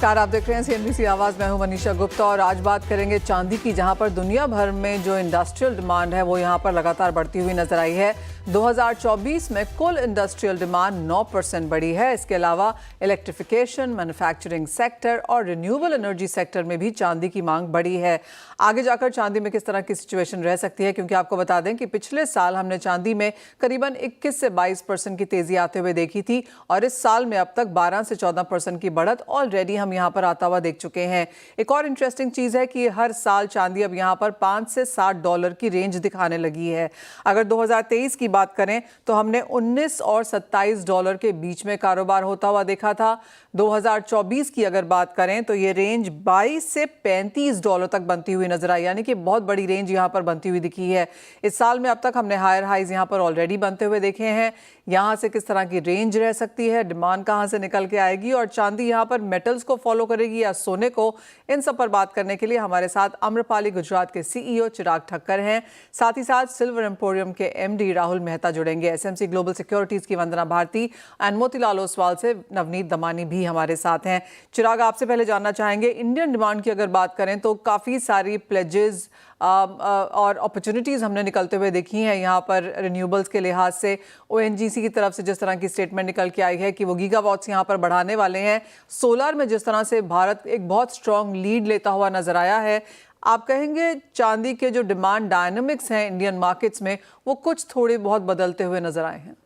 नमस्कार, आप देख रहे हैं CNBC आवाज। मैं हूं मनीषा गुप्ता और आज बात करेंगे चांदी की, जहां पर दुनिया भर में जो इंडस्ट्रियल डिमांड है वो यहां पर लगातार बढ़ती हुई नजर आई है। 2024 में कुल इंडस्ट्रियल डिमांड 9% बढ़ी है। इसके अलावा इलेक्ट्रिफिकेशन, मैन्युफैक्चरिंग सेक्टर और रिन्यूएबल एनर्जी सेक्टर में भी चांदी की मांग बढ़ी है। आगे जाकर चांदी में किस तरह की सिचुएशन रह सकती है, क्योंकि आपको बता दें कि पिछले साल हमने चांदी में करीबन 21 से 22% की तेजी आते हुए देखी थी और इस साल में अब तक 12 से 14% की बढ़त ऑलरेडी हम यहाँ पर आता हुआ देख चुके हैं। एक और इंटरेस्टिंग चीज है कि हर साल चांदी अब यहाँ पर $5 से $7 की रेंज दिखाने लगी है। अगर 2023 की बात करें तो हमने $19 और $27 के बीच में कारोबार होता हुआ देखा था। 2024 की अगर बात करें तो ये रेंज $22 से $35 तक बनती हुई नजर आई, यानी कि बहुत बड़ी रेंज यहाँ पर बनती हुई दिखी है। इस साल में अब तक हमने हायर हाइज यहाँ पर ऑलरेडी बनते हुए देखे हैं। यहाँ से किस तरह की रेंज रह सकती है, डिमांड कहाँ से निकल के आएगी और चांदी यहाँ पर मेटल्स को फॉलो करेगी या सोने को, इन सब पर बात करने के लिए हमारे साथ आम्रपाली गुजरात के CEO चिराग ठक्कर हैं। साथ ही साथ सिल्वर एम्पोरियम के MD राहुल मेहता जुड़ेंगे। SMC ग्लोबल सिक्योरिटीज की वंदना भारती एंड मोतीलाल ओसवाल से नवनीत दमानी भी हमारे साथ हैं। चिराग, आपसे पहले जानना चाहेंगे, इंडियन डिमांड की अगर बात करें तो काफ़ी सारी प्लेजेस और अपॉर्चुनिटीज़ हमने निकलते हुए देखी हैं यहाँ पर रिन्यूएबल्स के लिहाज से। ONGC की तरफ से जिस तरह की स्टेटमेंट निकल के आई है कि वो गीगावाट्स यहाँ पर बढ़ाने वाले हैं। सोलर में जिस तरह से भारत एक बहुत स्ट्रॉन्ग लीड लेता हुआ नजर आया है, आप कहेंगे चांदी के जो डिमांड डायनामिक्स हैं इंडियन मार्केट्स में वो कुछ थोड़े बहुत बदलते हुए नजर आए हैं?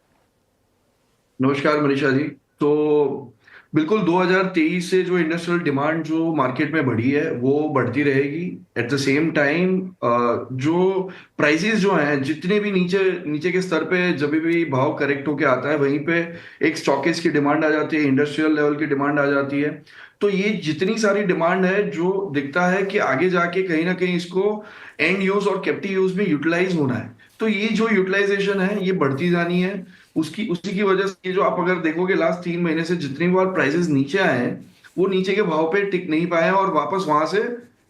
नमस्कार मनीषा जी। तो बिल्कुल 2023 से जो इंडस्ट्रियल डिमांड जो मार्केट में बढ़ी है वो बढ़ती रहेगी। एट द सेम टाइम जो प्राइसेस जो हैं, जितने भी नीचे नीचे के स्तर पे जब भी भाव करेक्ट होके आता है, वहीं पे एक स्टॉकेज की डिमांड आ जाती है, इंडस्ट्रियल लेवल की डिमांड आ जाती है। तो ये जितनी सारी डिमांड है, जो दिखता है कि आगे जाके कहीं ना कहीं इसको एंड यूज और कैप्टिव यूज में यूटिलाइज होना है। तो ये जो यूटिलाइजेशन है ये बढ़ती जानी है। उसी की वजह से जो आप अगर देखोगे लास्ट 3 महीने से जितनी बार प्राइसेस नीचे आए हैं, वो नीचे के भाव पे टिक नहीं पाए हैं और वापस वहां से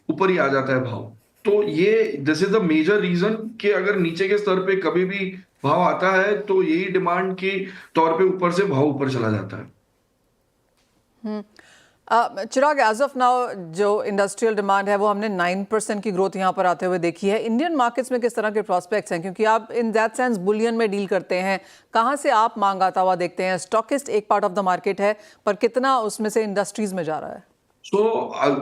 ऊपर ही आ जाता है भाव। तो ये this is the major reason कि अगर नीचे के स्तर पे कभी भी भाव आता है तो यही डिमांड के तौर पे ऊपर से भाव ऊपर चला जाता है। चिराग, एज ऑफ नाउ जो इंडस्ट्रियल डिमांड है वो हमने 9% की ग्रोथ यहाँ पर आते हुए देखी है। इंडियन मार्केट्स में किस तरह के प्रोस्पेक्ट्स हैं, क्योंकि आप इन दैट सेंस बुलियन में डील करते हैं, कहाँ से आप मांग आता हुआ देखते हैं? स्टॉकिस्ट एक पार्ट ऑफ द मार्केट है, पर कितना उसमें से इंडस्ट्रीज में जा रहा है?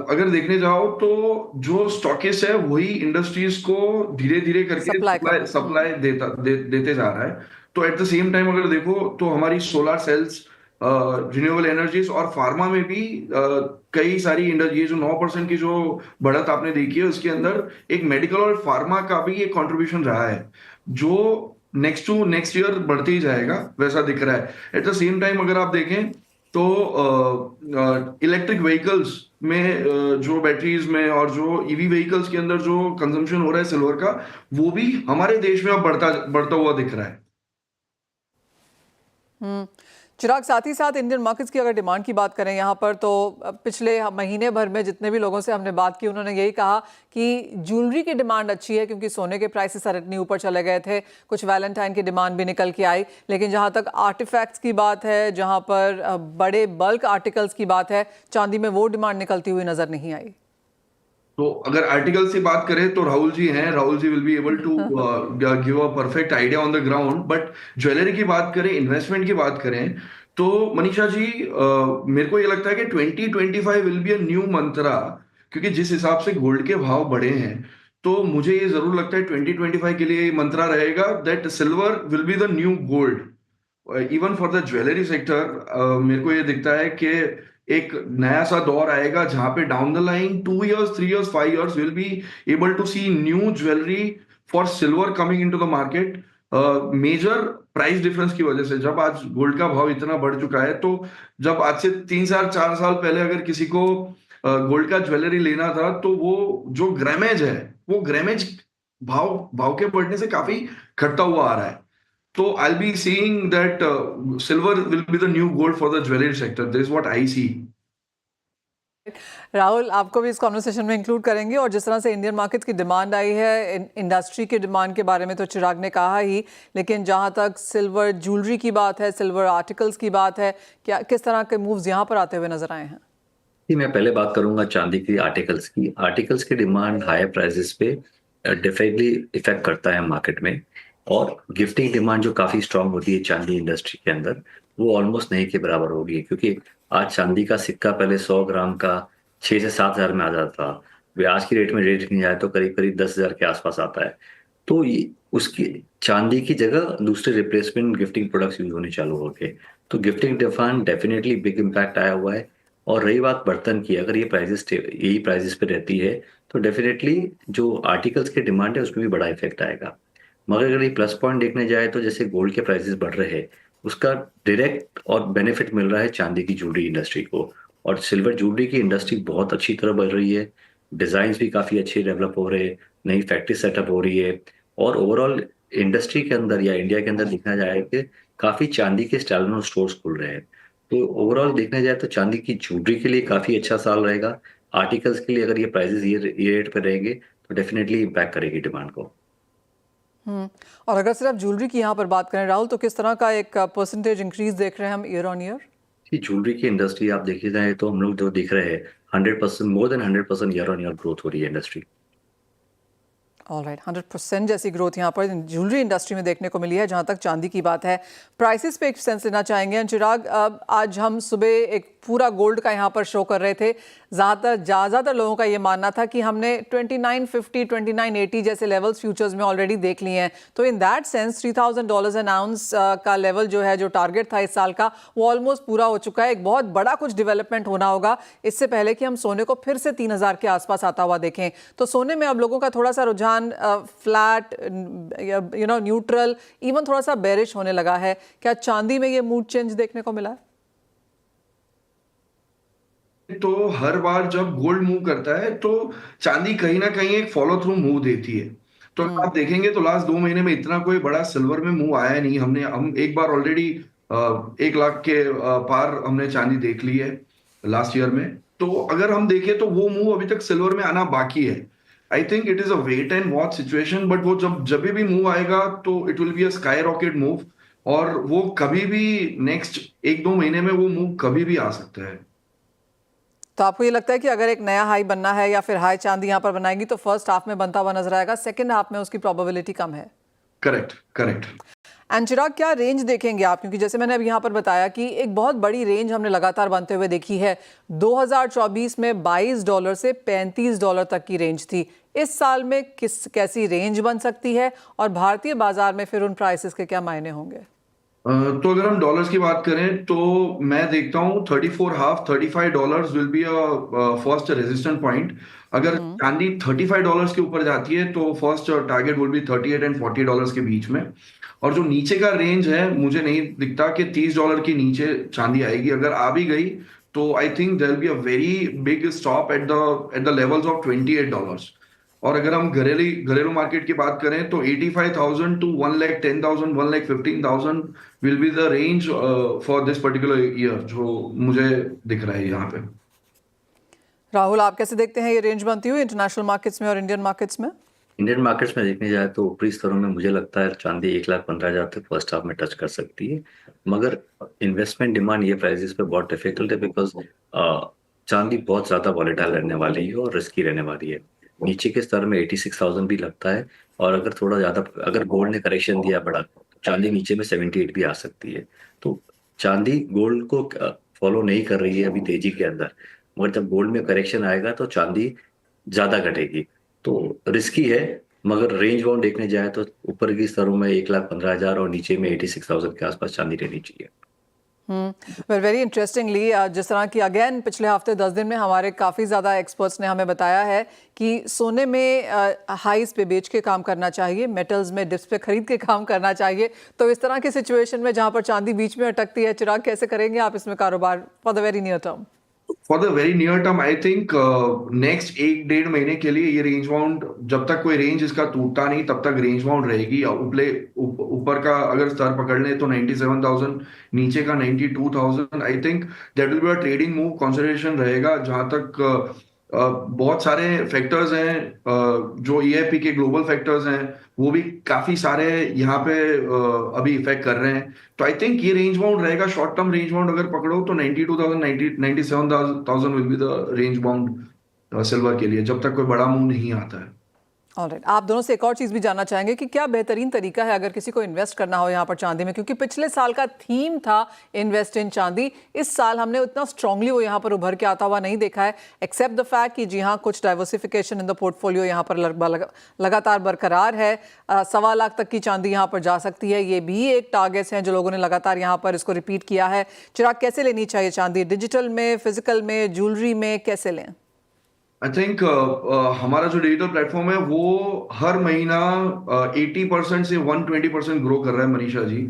अगर देखने जाओ तो जो स्टॉकिस्ट है वही इंडस्ट्रीज को धीरे धीरे करके सप्लाई देते जा रहा है। तो एट द सेम टाइम अगर देखो तो हमारी सोलर सेल्स, रिन्यूएबल एनर्जीज और फार्मा में भी कई सारी ये जो 9% की जो बढ़त आपने देखी है, उसके अंदर एक मेडिकल और फार्मा का भी एक कंट्रीब्यूशन रहा है, जो नेक्स्ट ईयर बढ़ते ही जाएगा वैसा दिख रहा है। एट द सेम टाइम अगर आप देखें तो इलेक्ट्रिक व्हीकल्स में जो बैटरीज में और जो ईवी व्हीकल्स के अंदर जो कंजम्पशन हो रहा है सिल्वर का, वो भी हमारे देश में अब बढ़ता हुआ दिख रहा है। चिराग, साथ ही साथ इंडियन मार्केट्स की अगर डिमांड की बात करें यहाँ पर, तो पिछले महीने भर में जितने भी लोगों से हमने बात की उन्होंने यही कहा कि ज्वेलरी की डिमांड अच्छी है, क्योंकि सोने के प्राइसेस इतनी ऊपर चले गए थे। कुछ वैलेंटाइन की डिमांड भी निकल के आई, लेकिन जहाँ तक आर्टिफैक्ट्स की बात है, जहाँ पर बड़े बल्क आर्टिकल्स की बात है, चांदी में वो डिमांड निकलती हुई नजर नहीं आई। तो अगर आर्टिकल से बात करें तो राहुल जी हैं, Rahul ji will be able to give a perfect idea on the ground. But jewellery की बात करें, इन्वेस्टमेंट की बात करें, तो मनीषा जी मेरे को ये लगता है कि 2025 विल बी अ न्यू मंत्रा, क्योंकि जिस हिसाब से गोल्ड के भाव बढ़े हैं, तो मुझे ये जरूर लगता है 2025 के लिए मंत्रा रहेगा that silver will be the new gold. Even for the jewellery sector मेरे को ये दिखता है कि एक नया सा दौर आएगा जहां पे down the line 2 years 3 years 5 years will be able to see new jewellery for silver coming into the market. Major price difference की वजह से, जब आज गोल्ड का भाव इतना बढ़ चुका है, तो जब आज से 3 साल 4 साल पहले अगर किसी को गोल्ड का ज्वेलरी लेना था, तो वो जो ग्रामेज है, वो ग्रामेज भाव के बढ़ने से काफी घटता हुआ आ रहा है। So I'll be seeing that silver will be the new gold for the jewelry sector. This is what I see. Rahul, आपको भी इस कॉन्वर्सेशन में इंक्लूड करेंगे। और जिस तरह से इंडियन मार्केट्स की डिमांड आई है, इंडस्ट्री की डिमांड के बारे में तो चिराग ने कहा ही, लेकिन जहां तक सिल्वर ज्वेलरी की बात है, सिल्वर आर्टिकल्स की बात है, क्या किस तरह के मूव्स यहां पर आते हुए नजर आए हैं? जी, मैं पहले बात करूंगा चांदी की आर्टिकल्स की। आर्टिकल्स की डिमांड हायर प्राइसेस पे डेफिनेटली इफेक्ट करता है मार्केट में। और गिफ्टिंग डिमांड जो काफी स्ट्रांग होती है चांदी इंडस्ट्री के अंदर, वो ऑलमोस्ट नहीं के बराबर होगी, क्योंकि आज चांदी का सिक्का पहले 100 ग्राम का 6 से 7 हजार में आ जाता था। वे आज की रेट में रेट नहीं जाए तो करीब करीब 10 हजार के आसपास आता है। तो ये उसकी चांदी की जगह दूसरे रिप्लेसमेंट गिफ्टिंग प्रोडक्ट्स यूज होने चालू हो गए। तो gifting demand definitely big impact आया हुआ है। और रही बात बर्तन की, अगर ये प्राइसेस यही प्राइसेस पे रहती है तो डेफिनेटली जो आर्टिकल्स की डिमांड है उसमें भी बड़ा इफेक्ट आएगा। मगर अगर ये प्लस पॉइंट देखने जाए तो जैसे गोल्ड के प्राइसेस बढ़ रहे हैं, उसका डायरेक्ट और बेनिफिट मिल रहा है चांदी की ज्वेलरी इंडस्ट्री को। और सिल्वर ज्वेलरी की इंडस्ट्री बहुत अच्छी तरह बढ़ रही है। डिजाइन भी काफी अच्छे डेवलप हो रहे हैं, नई फैक्ट्री सेटअप हो रही है। और ओवरऑल इंडस्ट्री के अंदर या इंडिया के अंदर देखा जाए कि काफी चांदी के स्टैंडअलोन स्टोर्स खुल रहे हैं। तो ओवरऑल देखने जाए तो चांदी की ज्वेलरी के लिए काफी अच्छा साल रहेगा। आर्टिकल्स के लिए अगर ये प्राइसेस ये रेट पे रहेंगे तो डेफिनेटली इम्पैक्ट करेगी डिमांड को। और अगर सिर्फ ज्वेलरी की यहाँ पर बात करें राहुल, तो किस तरह का एक परसेंटेज इंक्रीज देख रहे हैं हम ईयर ऑन ईयर? जी, ज्वेलरी की इंडस्ट्री आप देखी जाए तो हम लोग जो दिख रहे हैं 100%, more than 100% year on year growth हो रही है इंडस्ट्री। ऑलराइट, 100% जैसी ग्रोथ यहाँ पर ज्वेलरी इंडस्ट्री में देखने को मिली है। जहाँ तक चांदी की बात है, प्राइसेस पे एक सेंस लेना चाहेंगे। चिराग, आज हम सुबह एक पूरा गोल्ड का यहाँ पर शो कर रहे थे। ज़्यादातर लोगों का ये मानना था कि हमने 2950 2980 जैसे लेवल्स फ्यूचर्स में ऑलरेडी देख लिए हैं। तो in that sense $3000 N ounce का लेवल जो है, जो टारगेट था इस साल का, वो ऑलमोस्ट पूरा हो चुका है। एक बहुत बड़ा कुछ डेवलपमेंट होना होगा इससे पहले कि हम सोने को फिर से 3000 के आसपास आता हुआ देखें। तो सोने में अब लोगों का थोड़ा सा रुझान फ्लैट, न्यूट्रल, इवन थोड़ा सा बेरिश होने लगा है। क्या चांदी में ये मूड चेंज देखने को मिला है? तो हर बार जब गोल्ड मूव करता है तो चांदी कहीं ना कहीं एक फॉलो थ्रू मूव देती है। तो अगर आप देखेंगे तो लास्ट 2 महीने में इतना कोई बड़ा सिल्वर में मूव आया नहीं। हम एक बार ऑलरेडी 1 लाख के पार हमने चांदी देख ली है लास्ट ईयर में। तो अगर हम देखें तो वो मूव अभी तक सिल्वर में आना बाकी है। I think it is a wait and watch situation, but वो जब जब भी मूव आएगा तो it will be a skyrocket move. और वो कभी भी नेक्स्ट 1-2 महीने में वो मूव कभी भी आ सकता है। तो आपको ये लगता है कि अगर एक नया हाई बनना है या फिर हाई चांदी यहाँ पर बनाएगी तो फर्स्ट हाफ में बनता हुआ नजर आएगा, सेकंड हाफ में उसकी प्रोबेबिलिटी कम है? Correct, correct. एंड चिराग, क्या रेंज देखेंगे आप? क्योंकि जैसे मैंने अभी यहाँ पर बताया कि एक बहुत बड़ी रेंज हमने लगातार बनते हुए देखी है। 2024 में $22 से $35 तक की रेंज थी। इस साल में कैसी रेंज बन सकती है और भारतीय बाजार में फिर उन प्राइसेस के क्या मायने होंगे? तो अगर हम डॉलर्स की बात करें तो मैं देखता हूँ 34.5 $35 will be a first resistant point. अगर चांदी $35 के ऊपर जाती है तो first target will be 38 and $40 के बीच में। और जो नीचे का रेंज है, मुझे नहीं दिखता कि $30 के नीचे चांदी आएगी। अगर आ भी गई तो I think there will be a very big stop at the levels of $28। और अगर हम घरेलू मार्केट की बात करें तो 85,000 to 1,10,000 1,15,000 will be the range for this particular year, जो मुझे दिख रहा है यहाँ पे। राहुल, आप कैसे देखते हैं ये रेंज बनती हुई इंटरनेशनल मार्केट्स में और इंडियन मार्केट्स में? इंडियन मार्केट्स में देखने जाए तो ऊपरी स्तरों में मुझे लगता है चांदी 1,15,000 तक फर्स्ट हाफ में टच कर सकती है। मगर इन्वेस्टमेंट डिमांड ये प्राइसेस पे बहुत डिफिकल्ट है, बिकॉज चांदी बहुत ज्यादा वॉलेटाइल रहने वाली है और रिस्की रहने वाली है। नीचे के स्तर में 86,000 भी लगता है। और अगर थोड़ा ज्यादा, अगर गोल्ड ने करेक्शन दिया बड़ा, तो चांदी नीचे में 78 भी आ सकती है। तो चांदी गोल्ड को फॉलो नहीं कर रही है अभी तेजी के अंदर। मगर जब गोल्ड में करेक्शन आएगा तो चांदी ज्यादा घटेगी। तो रिस्की है। मगर रेंज बाउंड देखने जाए तो ऊपर की स्तरों में 1,15,000 और नीचे में 86,000 के आसपास चांदी रहनी चाहिए। वेल, वेरी इंटरेस्टिंगली, जिस तरह की अगेन पिछले हफ्ते 10 दिन में हमारे काफ़ी ज़्यादा एक्सपर्ट्स ने हमें बताया है कि सोने में हाइस पे बेच के काम करना चाहिए, मेटल्स में डिप्स पे खरीद के काम करना चाहिए। तो इस तरह की सिचुएशन में जहाँ पर चांदी बीच में अटकती है, चिराग, कैसे करेंगे आप इसमें कारोबार for the very near term? For the very near term I think next 1-1.5 महीने के लिए ये रेंज बाउंड, जब तक कोई रेंज इसका टूटता नहीं तब तक रेंज बाउंड रहेगी। ऊपर का अगर स्तर पकड़ ले तो 97,000, नीचे का 92,000। I think that will be a trading move, consideration रहेगा। जहां तक बहुत सारे फैक्टर्स हैं, जो ईआईपी के ग्लोबल फैक्टर्स हैं वो भी काफी सारे यहाँ पे अभी इफेक्ट कर रहे हैं। तो आई थिंक ये रेंज बाउंड रहेगा, शॉर्ट टर्म रेंज बाउंड अगर पकड़ो तो 92,000 97,000 will be the range bound silver के लिए, जब तक कोई बड़ा मूव नहीं आता है। ऑलराइट, आप दोनों से एक और चीज़ भी जानना चाहेंगे कि क्या बेहतरीन तरीका है अगर किसी को इन्वेस्ट करना हो यहाँ पर चांदी में, क्योंकि पिछले साल का थीम था इन्वेस्ट इन चांदी। इस साल हमने उतना स्ट्रांगली वो यहाँ पर उभर के आता हुआ नहीं देखा है, एक्सेप्ट द फैक्ट कि जी हाँ कुछ डाइवर्सिफिकेशन इन द पोर्टफोलियो यहाँ पर लगातार बरकरार है। 1.25 लाख तक की चांदी यहाँ पर जा सकती है, ये भी एक टारगेट्स हैं जो लोगों ने लगातार यहाँ पर इसको रिपीट किया है। चिराग, कैसे लेनी चाहिए चांदी, डिजिटल में, फिजिकल में, ज्वेलरी में, कैसे लें? आई थिंक हमारा जो डिजिटल प्लेटफॉर्म है वो हर महीना 80% से 120% ग्रो कर रहा है मनीषा जी।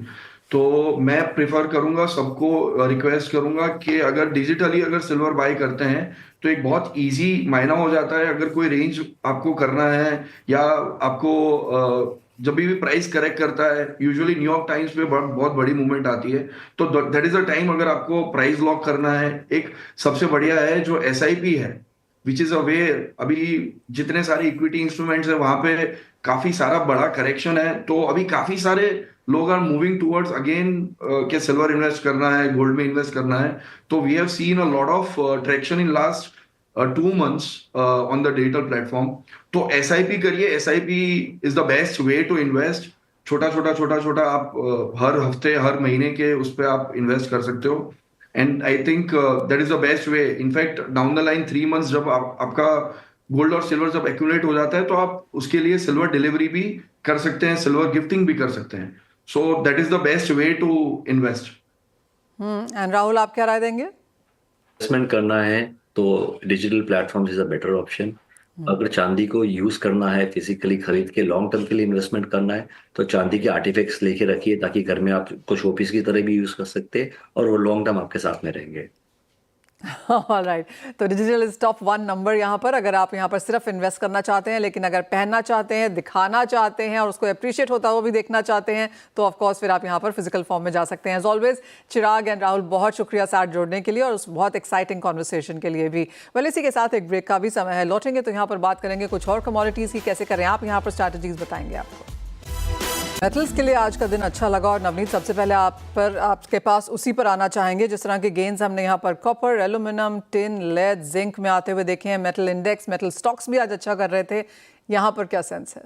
तो मैं प्रिफर करूंगा, सबको रिक्वेस्ट करूंगा कि अगर डिजिटली अगर सिल्वर बाय करते हैं तो एक बहुत इजी मायना हो जाता है। अगर कोई रेंज आपको करना है या आपको जब भी प्राइस करेक्ट करता है, यूजुअली न्यूयॉर्क टाइम्स पे बहुत बड़ी मूवमेंट आती है, तो दैट इज अ टाइम अगर आपको प्राइस लॉक करना है। एक सबसे बढ़िया है जो एसआईपी है, विच इज अ वे। अभी जितने सारे इक्विटी इंस्ट्रूमेंट्स है वहां पे काफी सारा बड़ा करेक्शन है, तो अभी काफी सारे लोग आर मूविंग टूवर्ड्स अगेन के सिल्वर इन्वेस्ट करना है, गोल्ड में इन्वेस्ट करना है। तो we have seen a lot of traction in last 2 months on the digital platform. तो एसआईपी करिए, SIP is the best way to invest. छोटा छोटा आप हर हफ्ते हर महीने के उस पर आप इन्वेस्ट कर सकते हो। And I think that is the best way. In fact down the line 3 months जब आपका गोल्ड और सिल्वर जब एक्यूमुलेट हो जाता है तो आप उसके लिए सिल्वर डिलीवरी भी कर सकते हैं, सिल्वर गिफ्टिंग भी कर सकते हैं। So that is the best way to invest. And Rahul, आप क्या राय देंगे? इन्वेस्टमेंट करना है तो digital platform is a better option. अगर चांदी को यूज करना है, फिजिकली खरीद के लॉन्ग टर्म के लिए इन्वेस्टमेंट करना है, तो चांदी के आर्टिफैक्ट्स लेके रखिए ताकि घर में आप कुछ शोपीस की तरह भी यूज कर सकते हैं और वो लॉन्ग टर्म आपके साथ में रहेंगे। ऑलराइट, तो डिजिटल इज टॉप 1 नंबर यहाँ पर, अगर आप यहाँ पर सिर्फ इन्वेस्ट करना चाहते हैं, लेकिन अगर पहनना चाहते हैं, दिखाना चाहते हैं और उसको अप्रिशिएट होता हुआ भी देखना चाहते हैं, तो ऑफ कोर्स फिर आप यहाँ पर फिजिकल फॉर्म में जा सकते हैं। As always Chirag and Rahul, बहुत शुक्रिया साथ जोड़ने के लिए और उस बहुत एक्साइटिंग कॉन्वर्सेशन के लिए भी। वेल, इसी के साथ एक ब्रेक का भी समय है, लौटेंगे तो यहाँ पर बात करेंगे कुछ और कमोडिटीज़ की कैसे करें आप, यहाँ पर स्ट्रैटेजीज बताएंगे आपको। मेटल्स के लिए आज का दिन अच्छा लगा और नवनीत, सबसे पहले आपके पास उसी पर आना चाहेंगे जिस तरह के गेन्स हमने यहाँ पर copper, aluminium, tin, lead, zinc में आते हुए देखे हैं। मेटल इंडेक्स, मेटल स्टॉक्स भी आज अच्छा कर रहे थे, यहाँ पर क्या सेंस है?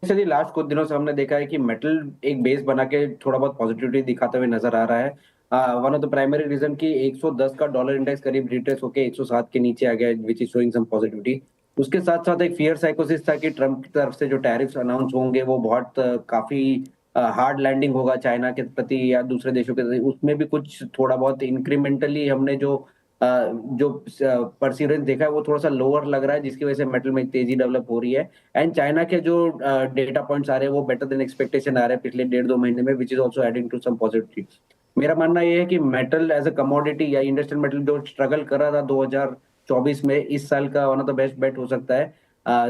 चलिए, लास्ट कुछ दिनों से हमने देखा है कि मेटल एक बेस बना के थोड़ा बहुत पॉजिटिविटी दिखाते हुए नजर आ रहा है। One of the primary reason कि 110 का डॉलर इंडेक्स करीब रिट्रेस होके 107 के नीचे आ गया, which is showing some positivity. उसके साथ साथ एक फियर साइकोसिस था कि ट्रम्प की तरफ से जो टैरिफ्स अनाउंस होंगे वो बहुत काफी हार्ड लैंडिंग होगा चाइना के प्रति या दूसरे देशों के प्रति। उसमें भी कुछ थोड़ा बहुत इंक्रीमेंटली हमने जो परसिवरेंस देखा है वो थोड़ा सा लोअर लग रहा है, जिसकी वजह से मेटल में तेजी डेवलप हो रही है। एंड चाइना के जो डेटा पॉइंट्स आ रहे हैं वो बेटर देन एक्सपेक्टेशन आ रहे हैं पिछले 1.5-2 महीने में, which is also adding to some positivity. मेरा मानना ये है कि मेटल एज अ कमोडिटी या इंडस्ट्रियल मेटल जो स्ट्रगल कर रहा था 2024 में, इस साल का one of the best bet हो सकता है।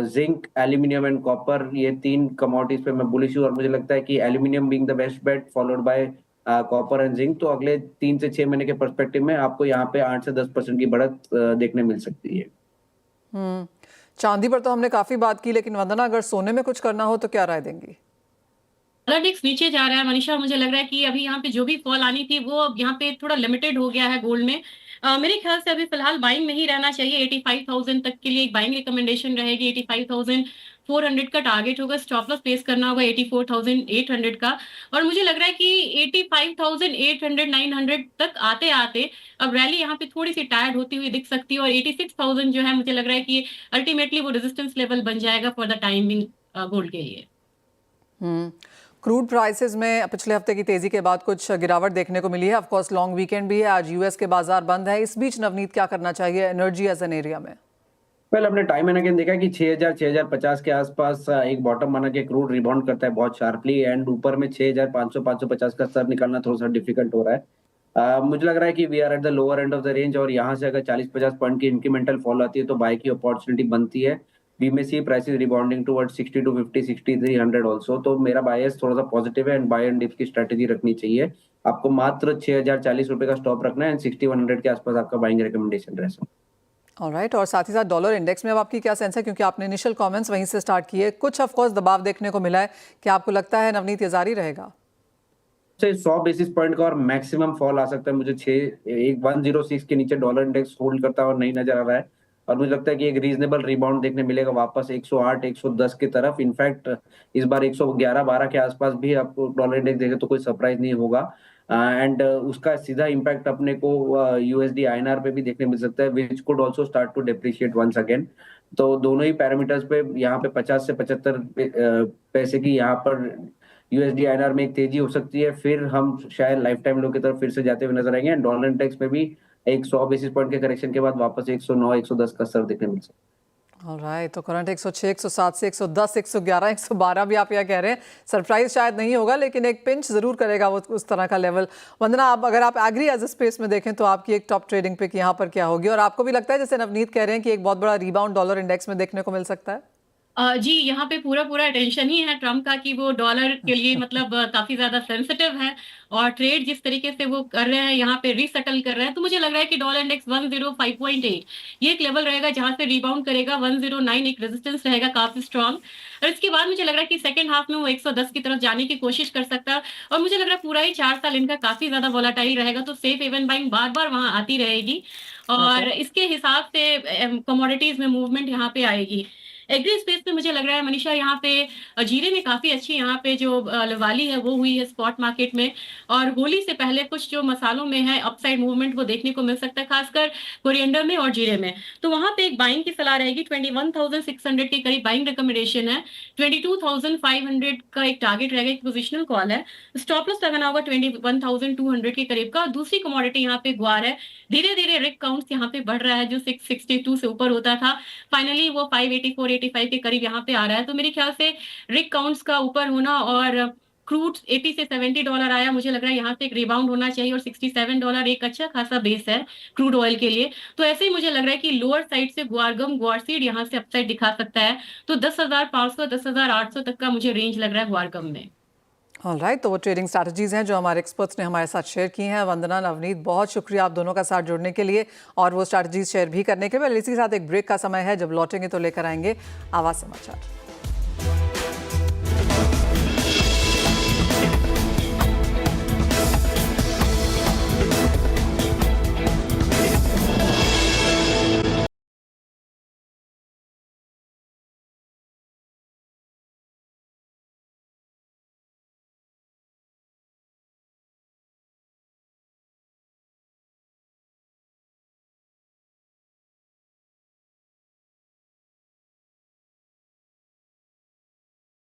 जिंक, एल्यूमिनियम एंड कॉपर, ये 3 कमोडिटीज पे मैं बुलिश हूँ और मुझे लगता है कि aluminium being the best bat followed by copper and zinc, तो अगले 3 से 6 महीने के पर्सपेक्टिव में आपको यहाँ पे 8 से 10% की बढ़त देखने मिल सकती है। चांदी पर तो हमने काफी बात की, लेकिन वंदना, अगर सोने में कुछ करना हो तो क्या राय देंगी? इंडेक्स नीचे जा रहा है मनीषा, मुझे लग रहा है कि अभी यहाँ पे जो भी फॉल आनी थी वो अब यहाँ पे थोड़ा लिमिटेड हो गया है गोल्ड में। मेरे ख्याल से अभी फिलहाल बाइंग में ही रहना चाहिए। 85,000 तक के लिए एक बाइंग रिकमेंडेशन रहेगी। 85,400 का टारगेट होगा। स्टॉप लॉस प्लेस करना होगा 84,800 का। और मुझे लग रहा है कि 85,800 900 तक आते आते अब रैली यहाँ पे थोड़ी सी टायर्ड होती हुई दिख सकती है और 86,000 जो है मुझे लग रहा है कि अल्टीमेटली वो रेजिस्टेंस लेवल बन जाएगा फॉर द टाइमिंग गोल्ड के लिए। क्रूड प्राइसेस में पिछले हफ्ते की तेजी के बाद कुछ गिरावट देखने को मिली है। ऑफ कोर्स लॉन्ग वीकेंड भी है, आज यूएस के बाजार बंद है। इस बीच नवनीत, क्या करना चाहिए एनर्जी एज एन एरिया में? वेल, हमने टाइम एंड अगेन देखा कि 6,000-6,050 के आसपास एक बॉटम बना के क्रूड रिबाउंड करता है बहुत शार्पली, एंड ऊपर में 6,500-550 का स्तर निकालना थोड़ा सा डिफिकल्ट हो रहा है। मुझे लग रहा है कि we are at the lower end of the range और यहाँ से अगर 40-50 पॉइंट की इंक्रीमेंटल फॉल आती है तो बाय की अपॉर्चुनिटी बनती है। वी में सी प्राइसेस रिबाउंडिंग टुवर्ड्स 60-50, 6300 ऑल्सो। तो मेरा बायस थोड़ा सा पॉजिटिव है एंड बाय एंड डिप की स्ट्रेटेजी रखनी चाहिए। आपको मात्र 6,040 रुपए का स्टॉप रखना है एंड 6100 के आसपास आपका बाइंग रिकमेंडेशन रह सकता है। ऑलराइट, और साथ ही साथ डॉलर इंडेक्स में अब आपकी क्या सेंस है, क्योंकि आपने इनिशियल कमेंट्स वहीं से स्टार्ट किए, कुछ ऑफ कोर्स दबाव देखने को मिला है, क्या आपको लगता है नवनीत ये जारी रहेगा? से 100 बेसिस पॉइंट का और मैक्सिमम फॉल आ सकता है। मुझे 106 के नीचे डॉलर इंडेक्स होल्ड करता हुआ नहीं नजर आ रहा है, और मुझे लगता है कि एक रीजनेबल रिबाउंड देखने मिलेगा वापस 108 110 की तरफ। इनफैक्ट इस बार 111-12 के आसपास भी आपको डॉलर इंडेक्स देखे तो कोई सरप्राइज नहीं होगा। एंड उसका सीधा इम्पैक्ट अपने को यूएसडी आईएनआर पे भी देखने मिल सकता है, which could also start to depreciate once again. तो दोनों ही पैरामीटर्स पे यहाँ पे 50 से 75 पैसे की यहाँ पर यूएसडी आईएनआर में एक तेजी हो सकती है, फिर हम शायद लाइफ टाइम लो की तरफ फिर से जाते हुए नजर आएंगे। एंड डॉलर इंडेक्स में भी एक 100 बेसिस पॉइंट के करेक्शन के बाद वापस 109 110 का स्तर देखने मिल सकता है। ऑलराइट, तो करंट 106 107 से 110 111 112 भी आप यह कह रहे हैं, सरप्राइज शायद नहीं होगा लेकिन एक पिंच जरूर करेगा वो उस तरह का लेवल। वंदना, आप अगर आप एग्री एज अ स्पेस में देखें तो आपकी एक टॉप ट्रेडिंग पिक यहाँ पर क्या होगी, और आपको भी लगता है जैसे नवनीत कह रहे हैं कि एक बहुत बड़ा रिबाउंड डॉलर इंडेक्स में देखने को मिल सकता है? जी, यहाँ पे पूरा अटेंशन ही है ट्रम्प का कि वो डॉलर के लिए मतलब काफी ज्यादा सेंसिटिव है, और ट्रेड जिस तरीके से वो कर रहे हैं यहाँ पे रीसेटल कर रहे हैं, तो मुझे लग रहा है कि डॉलर इंडेक्स 105.8 ये एक लेवल रहेगा जहां से रिबाउंड करेगा। 109 एक रेजिस्टेंस रहेगा काफी स्ट्रांग, और इसके बाद मुझे लग रहा है कि सेकंड हाफ में वो 110 की तरफ जाने की कोशिश कर सकता है। और मुझे लग रहा है पूरा ही 4 साल इनका काफी ज्यादा वोलाटाइल रहेगा, तो सेफ हेवन बाइंग बार बार वहां आती रहेगी, और इसके हिसाब से कमोडिटीज में मूवमेंट यहाँ पे आएगी। एग्री स्पेस में मुझे लग रहा है मनीषा यहाँ पे जीरे में काफी अच्छी यहाँ पे जो वाली है वो हुई है स्पॉट मार्केट में, और होली से पहले कुछ जो मसालों में है अपसाइड मूवमेंट वो देखने को मिल सकता है, खासकर कोरिएंडर में और जीरे में। तो वहां पे एक बाइंग की सलाह रहेगी। 21,600 के करीब बाइंग रिकमेंडेशन है, 22,500 का एक टारगेट रहेगा, एक पोजिशनल कॉल है। स्टॉप लॉस लगाना होगा 21,200 के करीब का। दूसरी कमोडिटी यहाँ पे ग्वार है, धीरे धीरे रिग काउंट यहाँ पे बढ़ रहा है, जो 662 से ऊपर होता था फाइनली वो 584-85 के करीब यहाँ पे आ रहा है। तो मेरे ख्याल से रिग काउंट्स का ऊपर होना और क्रूड 80 से $70 आया, मुझे लग रहा है यहाँ से एक रिबाउंड होना चाहिए, और $67 एक अच्छा खासा बेस है क्रूड ऑयल के लिए। तो ऐसे ही मुझे लग रहा है कि लोअर साइड से ग्वारसीड यहाँ से अपसाइड दिखा सकता है, तो 10,500 10,800 तक का मुझे रेंज लग रहा है ग्वारगम में। ऑलराइट, तो वो ट्रेडिंग स्ट्रैटेजीज हैं जो हमारे एक्सपर्ट्स ने हमारे साथ शेयर की हैं। वंदना, नवनीत, बहुत शुक्रिया आप दोनों का साथ जुड़ने के लिए और वो स्ट्रैटेजीज शेयर भी करने के लिए। इसी के साथ एक ब्रेक का समय है, जब लौटेंगे तो लेकर आएंगे आवाज समाचार।